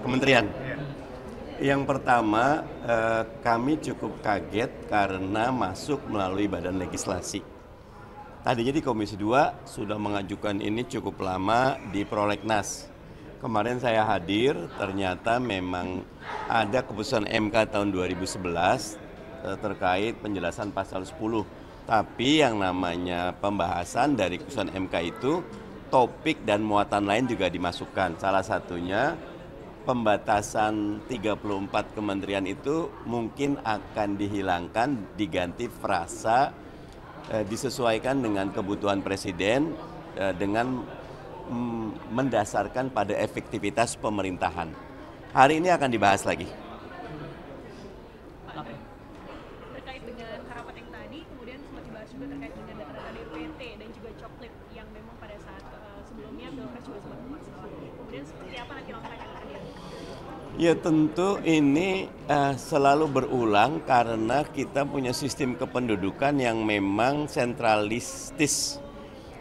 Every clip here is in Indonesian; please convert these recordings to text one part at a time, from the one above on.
Kementerian. Yang pertama, kami cukup kaget karena masuk melalui badan legislasi. Tadinya di Komisi 2 sudah mengajukan ini cukup lama di Prolegnas. Kemarin saya hadir, ternyata memang ada keputusan MK tahun 2011 terkait penjelasan pasal 10. Tapi yang namanya pembahasan dari keputusan MK itu, topik dan muatan lain juga dimasukkan. Salah satunya pembatasan 34 kementerian itu mungkin akan dihilangkan, diganti frasa disesuaikan dengan kebutuhan presiden dengan mendasarkan pada efektivitas pemerintahan. Hari ini akan dibahas lagi. Terkait dengan harapan yang tadi, kemudian sempat dibahas juga terkait dengan data-data DPT dan juga coklit yang memang pada saat sebelumnya Pilpres juga sempat bermasalah. Kemudian seperti apa nanti langkah yang akan dilakukan? Ya tentu ini selalu berulang karena kita punya sistem kependudukan yang memang sentralistis.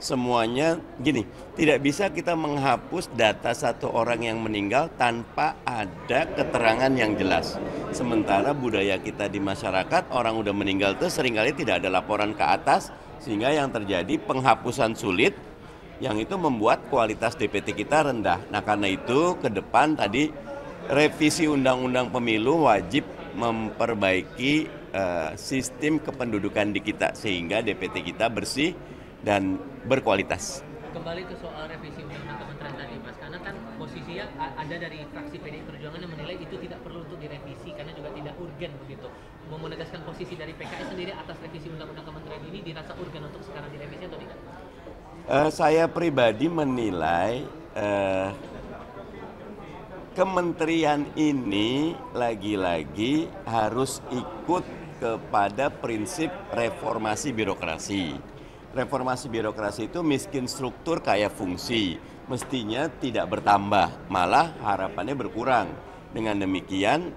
Semuanya gini, tidak bisa kita menghapus data satu orang yang meninggal tanpa ada keterangan yang jelas. Sementara budaya kita di masyarakat, orang udah meninggal itu seringkali tidak ada laporan ke atas, sehingga yang terjadi penghapusan sulit, yang itu membuat kualitas DPT kita rendah. Nah karena itu ke depan tadi revisi Undang-Undang Pemilu wajib memperbaiki sistem kependudukan di kita sehingga DPT kita bersih dan berkualitas. Kembali ke soal revisi Undang-Undang Kementerian tadi, Mas, karena kan posisinya ada dari fraksi PDI Perjuangan yang menilai itu tidak perlu untuk direvisi karena juga tidak urgen begitu. Mau menegaskan posisi dari PKS sendiri atas revisi Undang-Undang Kementerian ini dirasa urgen untuk sekarang direvisi atau tidak? Saya pribadi menilai kementerian ini lagi-lagi harus ikut kepada prinsip reformasi birokrasi. Reformasi birokrasi itu miskin struktur kaya fungsi, mestinya tidak bertambah, malah harapannya berkurang. Dengan demikian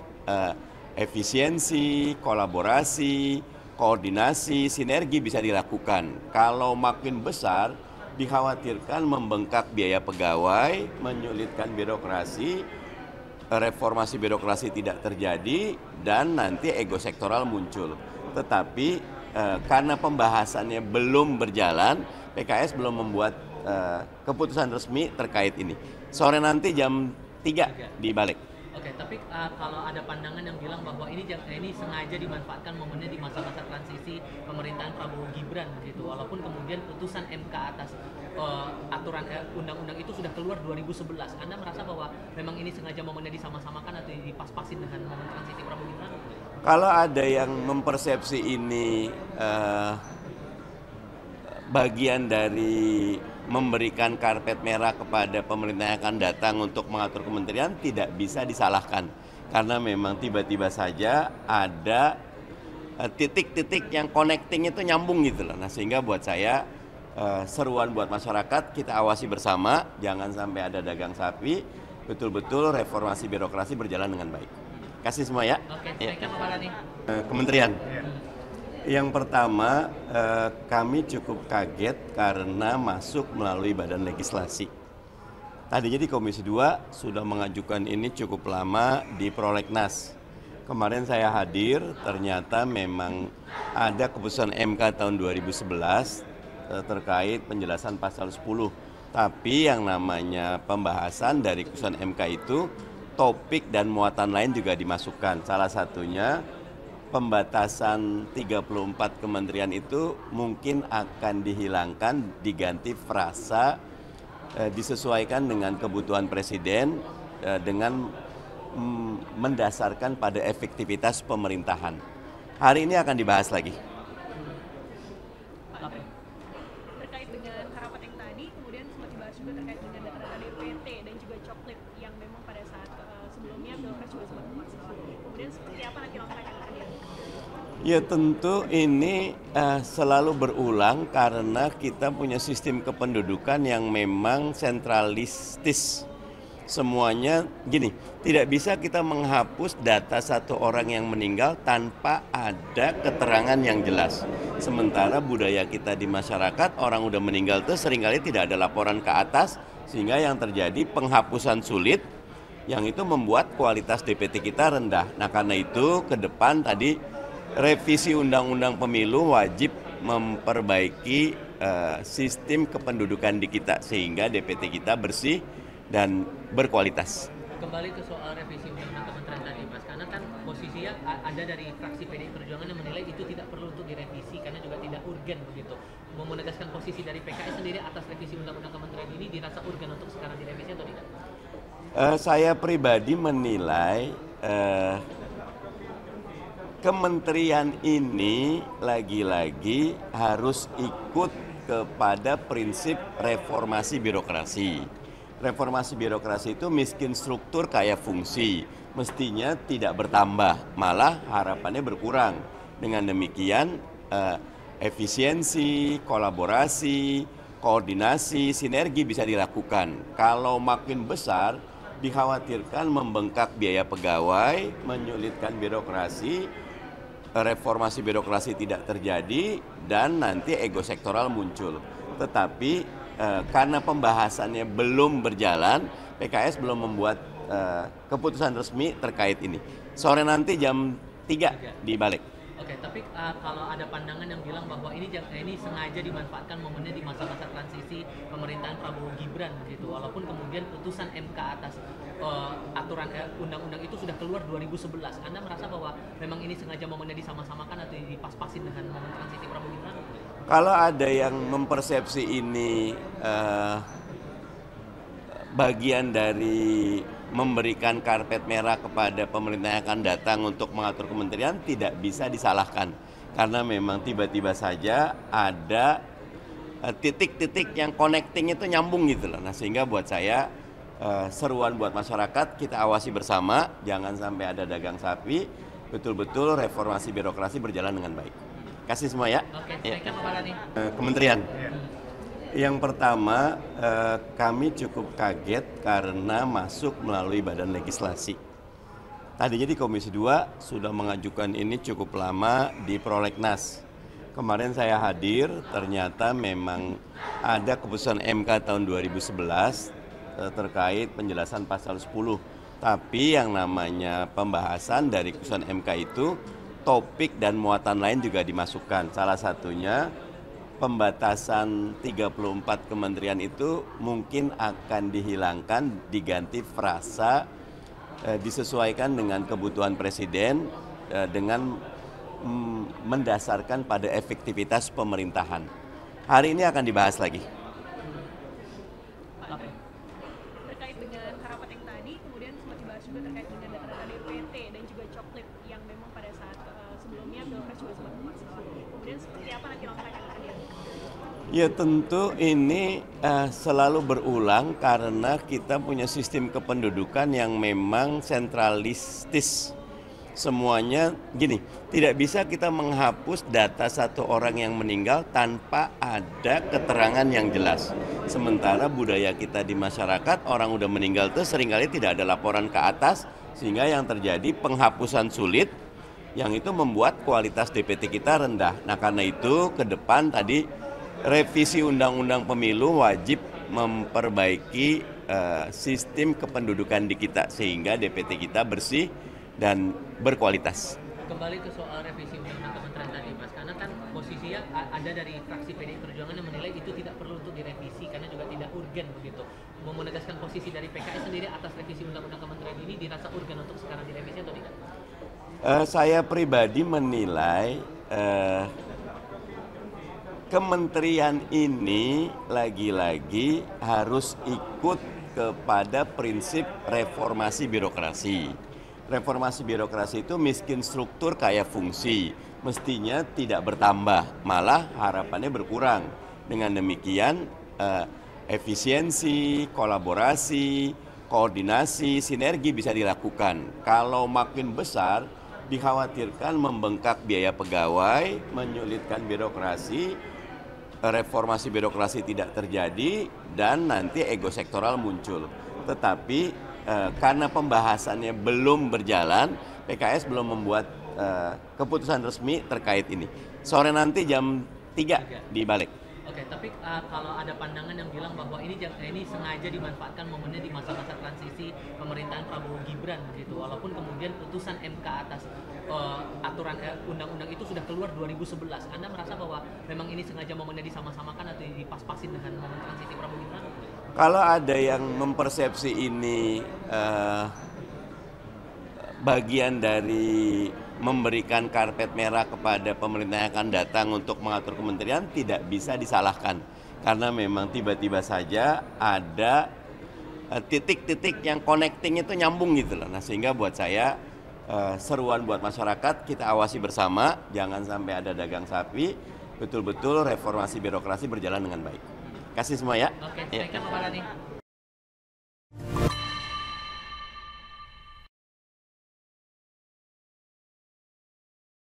efisiensi, kolaborasi, koordinasi, sinergi bisa dilakukan. Kalau makin besar, dikhawatirkan membengkak biaya pegawai, menyulitkan birokrasi, reformasi birokrasi tidak terjadi, dan nanti ego sektoral muncul. Tetapi karena pembahasannya belum berjalan, PKS belum membuat keputusan resmi terkait ini. Sore nanti jam 3 di Balik. Oke, tapi kalau ada pandangan yang bilang bahwa ini sengaja dimanfaatkan momennya di masa-masa transisi pemerintahan Prabowo Gibran gitu, walaupun kemudian putusan MK atas aturan undang-undang itu sudah keluar 2011. Anda merasa bahwa memang ini sengaja momennya disama-samakan atau dipas-pasin dengan momen transisi Prabowo Gibran? Kalau ada yang mempersepsi ini bagian dari memberikan karpet merah kepada pemerintah yang akan datang untuk mengatur kementerian, tidak bisa disalahkan. Karena memang tiba-tiba saja ada titik-titik yang connecting itu nyambung gitu loh. Nah sehingga buat saya seruan buat masyarakat, kita awasi bersama, jangan sampai ada dagang sapi, betul-betul reformasi birokrasi berjalan dengan baik. Kasih semua ya. Oke, silakan Pak Rani. Kementerian. Yang pertama, kami cukup kaget karena masuk melalui badan legislasi. Tadinya di Komisi 2 sudah mengajukan ini cukup lama di Prolegnas. Kemarin saya hadir, ternyata memang ada keputusan MK tahun 2011 terkait penjelasan pasal 10. Tapi yang namanya pembahasan dari keputusan MK itu, topik dan muatan lain juga dimasukkan. Salah satunya pembatasan 34 kementerian itu mungkin akan dihilangkan, diganti frasa disesuaikan dengan kebutuhan presiden dengan mendasarkan pada efektivitas pemerintahan. Hari ini akan dibahas lagi. Terkait dengan harapan yang tadi, kemudian sempat dibahas juga terkait dengan data-data DPT dan juga coklit yang memang pada saat sebelumnya Pilpres juga sempat bermasalah. Kemudian seperti apa nanti langkah yang akan dilakukan? Ya tentu ini selalu berulang karena kita punya sistem kependudukan yang memang sentralistis. Semuanya gini, tidak bisa kita menghapus data satu orang yang meninggal tanpa ada keterangan yang jelas. Sementara budaya kita di masyarakat, orang udah meninggal itu seringkali tidak ada laporan ke atas, sehingga yang terjadi penghapusan sulit, yang itu membuat kualitas DPT kita rendah. Nah karena itu ke depan tadi revisi Undang-Undang Pemilu wajib memperbaiki sistem kependudukan di kita sehingga DPT kita bersih dan berkualitas. Kembali ke soal revisi undang-undang kementerian tadi, Mas, karena kan posisinya ada dari fraksi PDI Perjuangan yang menilai itu tidak perlu untuk direvisi karena juga tidak urgen begitu. Mau menegaskan posisi dari PKS sendiri atas revisi undang-undang kementerian ini dirasa urgen untuk sekarang direvisi atau tidak? Saya pribadi menilai kementerian ini lagi-lagi harus ikut kepada prinsip reformasi birokrasi. Reformasi birokrasi itu miskin struktur kaya fungsi, mestinya tidak bertambah, malah harapannya berkurang. Dengan demikian efisiensi, kolaborasi, koordinasi, sinergi bisa dilakukan. Kalau makin besar, dikhawatirkan membengkak biaya pegawai, menyulitkan birokrasi, reformasi birokrasi tidak terjadi, dan nanti ego sektoral muncul. Tetapi karena pembahasannya belum berjalan, PKS belum membuat keputusan resmi terkait ini. Sore nanti jam 3 di Balik. Oke, tapi kalau ada pandangan yang bilang bahwa ini sengaja dimanfaatkan momennya di masa-masa transisi pemerintahan Prabowo Gibran gitu, walaupun kemudian putusan MK atas aturan undang-undang itu sudah keluar 2011. Anda merasa bahwa memang ini sengaja momennya disama-samakan atau dipas-pasin dengan momen transisi Prabowo Gibran? Kalau ada yang mempersepsi ini bagian dari memberikan karpet merah kepada pemerintah yang akan datang untuk mengatur kementerian, tidak bisa disalahkan. Karena memang tiba-tiba saja ada titik-titik yang connecting itu nyambung gitu loh. Nah sehingga buat saya seruan buat masyarakat, kita awasi bersama, jangan sampai ada dagang sapi, betul-betul reformasi birokrasi berjalan dengan baik. Kasih semua ya. Oke, baiklah Pak Mardhani. Kementerian. Yang pertama, kami cukup kaget karena masuk melalui badan legislasi. Tadinya di Komisi 2 sudah mengajukan ini cukup lama di Prolegnas. Kemarin saya hadir, ternyata memang ada keputusan MK tahun 2011 terkait penjelasan pasal 10. Tapi yang namanya pembahasan dari keputusan MK itu, topik dan muatan lain juga dimasukkan. Salah satunya pembatasan 34 kementerian itu mungkin akan dihilangkan, diganti frasa disesuaikan dengan kebutuhan presiden dengan mendasarkan pada efektivitas pemerintahan. Hari ini akan dibahas lagi. Terkait dengan rapat yang tadi, kemudian sempat dibahas juga terkait dengan data-data DPT dan juga coklit yang memang pada saat sebelumnya Pilpres juga sempat bermasalah. Kemudian seperti apa nanti langkah yang akan diambil? Ya tentu ini selalu berulang karena kita punya sistem kependudukan yang memang sentralistis. Semuanya gini, tidak bisa kita menghapus data satu orang yang meninggal tanpa ada keterangan yang jelas. Sementara budaya kita di masyarakat, orang udah meninggal itu seringkali tidak ada laporan ke atas, sehingga yang terjadi penghapusan sulit, yang itu membuat kualitas DPT kita rendah. Nah karena itu ke depan tadi revisi Undang-Undang Pemilu wajib memperbaiki sistem kependudukan di kita sehingga DPT kita bersih dan berkualitas. Kembali ke soal revisi undang-undang kementerian tadi, Mas, karena kan posisinya ada dari fraksi PDI Perjuangan yang menilai itu tidak perlu untuk direvisi karena juga tidak urgen begitu. Mau menegaskan posisi dari PKS sendiri atas revisi undang-undang kementerian ini dirasa urgen untuk sekarang direvisi atau tidak? Saya pribadi menilai kementerian ini lagi-lagi harus ikut kepada prinsip reformasi birokrasi. Reformasi birokrasi itu miskin struktur kaya fungsi, mestinya tidak bertambah, malah harapannya berkurang. Dengan demikian efisiensi, kolaborasi, koordinasi, sinergi bisa dilakukan. Kalau makin besar, dikhawatirkan membengkak biaya pegawai, menyulitkan birokrasi, reformasi birokrasi tidak terjadi, dan nanti ego sektoral muncul. Tetapi karena pembahasannya belum berjalan, PKS belum membuat keputusan resmi terkait ini. Sore nanti jam 3 di Balik. Oke, tapi kalau ada pandangan yang bilang bahwa ini sengaja dimanfaatkan momennya di masa-masa transisi pemerintahan Prabowo Gibran gitu, walaupun kemudian putusan MK atas aturan undang-undang itu sudah keluar 2011. Anda merasa bahwa memang ini sengaja momennya disama-samakan atau dipas-pasin dengan momen transisi Prabowo Gibran? Kalau ada yang mempersepsi ini bagian dari memberikan karpet merah kepada pemerintah yang akan datang untuk mengatur kementerian, tidak bisa disalahkan. Karena memang tiba-tiba saja ada titik-titik yang connecting itu nyambung gitu loh. Nah, sehingga buat saya seruan buat masyarakat, kita awasi bersama, jangan sampai ada dagang sapi, betul-betul reformasi birokrasi berjalan dengan baik. Kasih semua ya. Oke, baiklah Pak Mardhani.